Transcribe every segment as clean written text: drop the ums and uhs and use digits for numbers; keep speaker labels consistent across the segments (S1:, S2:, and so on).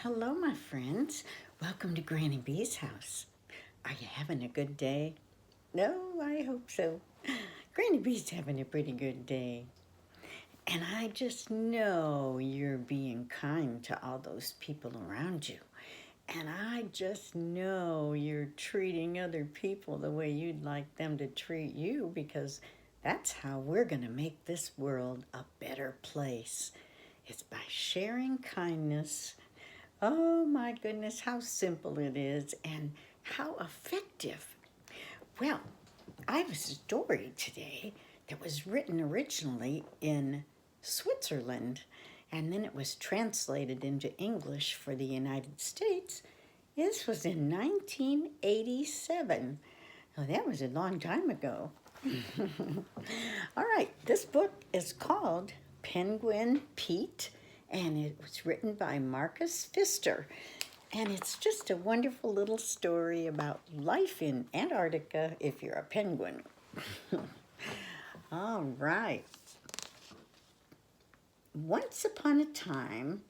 S1: Hello, my friends. Welcome to Granny B's house. Are you having a good day? No, I hope so. Granny B's having a pretty good day. And I just know you're being kind to all those people around you. And I just know you're treating other people the way you'd like them to treat you because that's how we're going to make this world a better place. It's by sharing kindness. Oh my goodness, how simple it is and how effective. Well, I have a story today that was written originally in Switzerland and then it was translated into English for the United States. This was in 1987. Oh, that was a long time ago. All right, this book is called Penguin Pete, and it was written by Marcus Pfister. And it's just a wonderful little story about life in Antarctica if you're a penguin. All right. Once upon a time,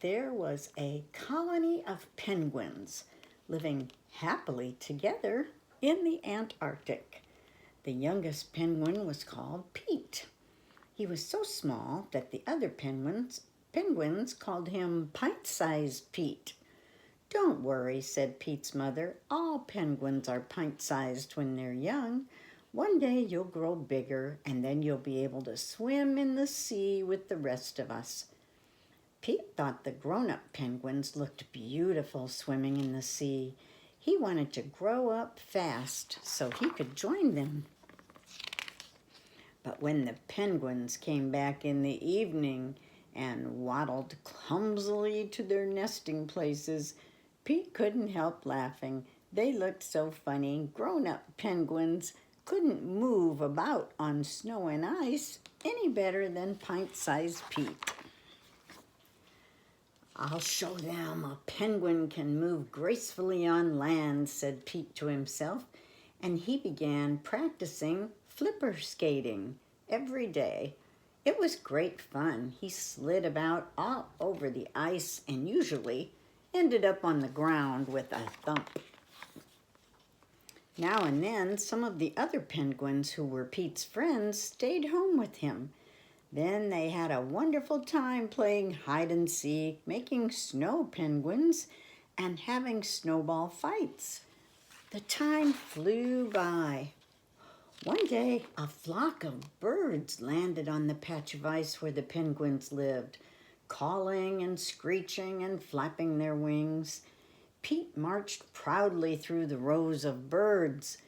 S1: there was a colony of penguins living happily together in the Antarctic. The youngest penguin was called Pete. He was so small that the other penguins called him Pint-sized Pete. Don't worry, said Pete's mother. All penguins are pint-sized when they're young. One day you'll grow bigger and then you'll be able to swim in the sea with the rest of us. Pete thought the grown-up penguins looked beautiful swimming in the sea. He wanted to grow up fast so he could join them. But when the penguins came back in the evening and waddled clumsily to their nesting places, Pete couldn't help laughing. They looked so funny. Grown-up penguins couldn't move about on snow and ice any better than Pint-sized Pete. I'll show them a penguin can move gracefully on land, said Pete to himself, and he began practicing flipper skating every day. It was great fun. He slid about all over the ice and usually ended up on the ground with a thump. Now and then, some of the other penguins who were Pete's friends stayed home with him. Then they had a wonderful time playing hide and seek, making snow penguins, and having snowball fights. The time flew by. One day, a flock of birds landed on the patch of ice where the penguins lived, calling and screeching and flapping their wings. Pete marched proudly through the rows of birds.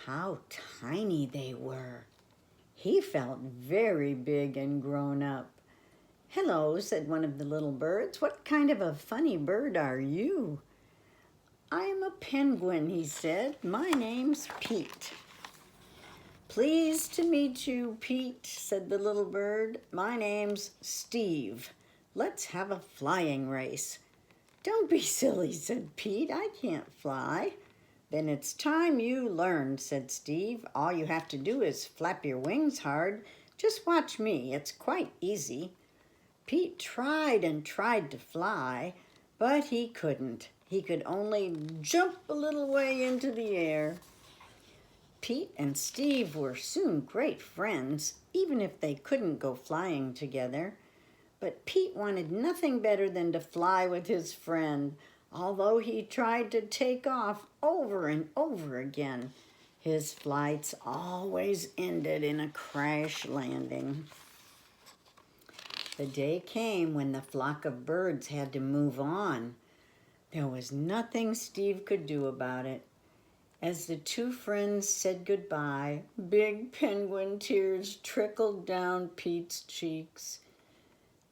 S1: How tiny they were! He felt very big and grown up. Hello, said one of the little birds. What kind of a funny bird are you? I'm a penguin, he said. My name's Pete. Pleased to meet you, Pete, said the little bird. My name's Steve. Let's have a flying race. Don't be silly, said Pete. I can't fly. Then it's time you learned, said Steve. All you have to do is flap your wings hard. Just watch me. It's quite easy. Pete tried and tried to fly, but he couldn't. He could only jump a little way into the air. Pete and Steve were soon great friends, even if they couldn't go flying together. But Pete wanted nothing better than to fly with his friend, although he tried to take off over and over again. His flights always ended in a crash landing. The day came when the flock of birds had to move on. There was nothing Steve could do about it. As the two friends said goodbye, big penguin tears trickled down Pete's cheeks.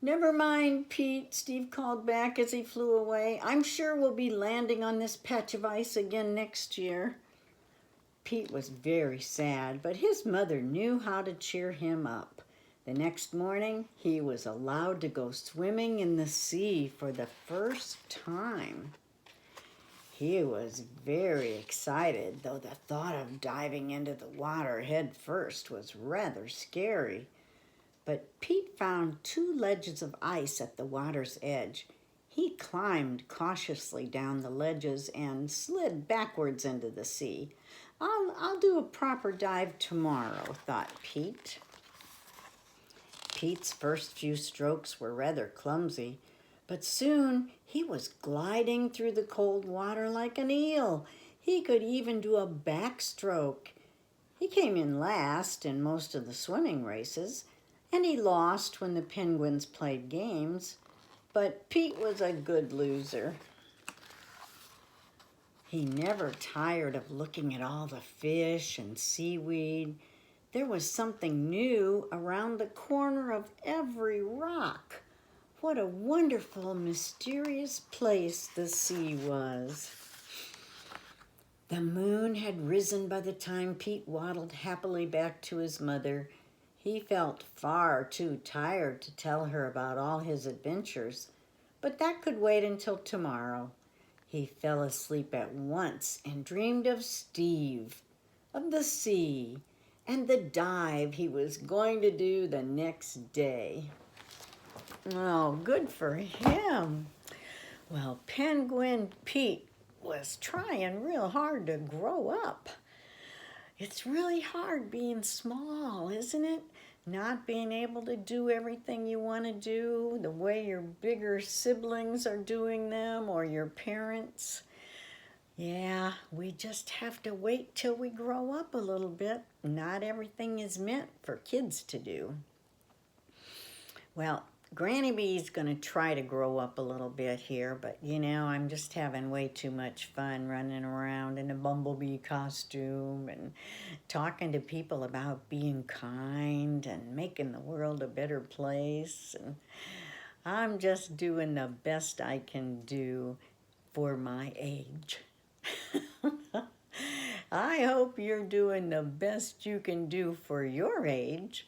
S1: Never mind, Pete, Steve called back as he flew away. I'm sure we'll be landing on this patch of ice again next year. Pete was very sad, but his mother knew how to cheer him up. The next morning, he was allowed to go swimming in the sea for the first time. He was very excited, though the thought of diving into the water head first was rather scary. But Pete found two ledges of ice at the water's edge. He climbed cautiously down the ledges and slid backwards into the sea. I'll do a proper dive tomorrow, thought Pete. Pete's first few strokes were rather clumsy, but soon he was gliding through the cold water like an eel. He could even do a backstroke. He came in last in most of the swimming races, and he lost when the penguins played games, but Pete was a good loser. He never tired of looking at all the fish and seaweed. There was something new around the corner of every rock. What a wonderful, mysterious place the sea was. The moon had risen by the time Pete waddled happily back to his mother. He felt far too tired to tell her about all his adventures, but that could wait until tomorrow. He fell asleep at once and dreamed of Steve, of the sea, and the dive he was going to do the next day. Oh, good for him. Well, Penguin Pete was trying real hard to grow up. It's really hard being small, isn't it? Not being able to do everything you want to do the way your bigger siblings are doing them or your parents. Yeah, we just have to wait till we grow up a little bit. Not everything is meant for kids to do. Well, Granny Bee's going to try to grow up a little bit here, but I'm just having way too much fun running around in a bumblebee costume and talking to people about being kind and making the world a better place. And I'm just doing the best I can do for my age. I hope you're doing the best you can do for your age.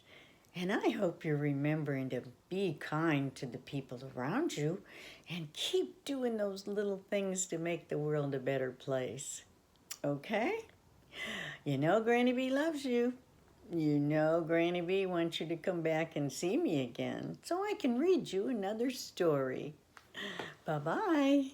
S1: And I hope you're remembering to be kind to the people around you and keep doing those little things to make the world a better place. Okay? Granny Bee loves you. Granny Bee wants you to come back and see me again so I can read you another story. Bye-bye.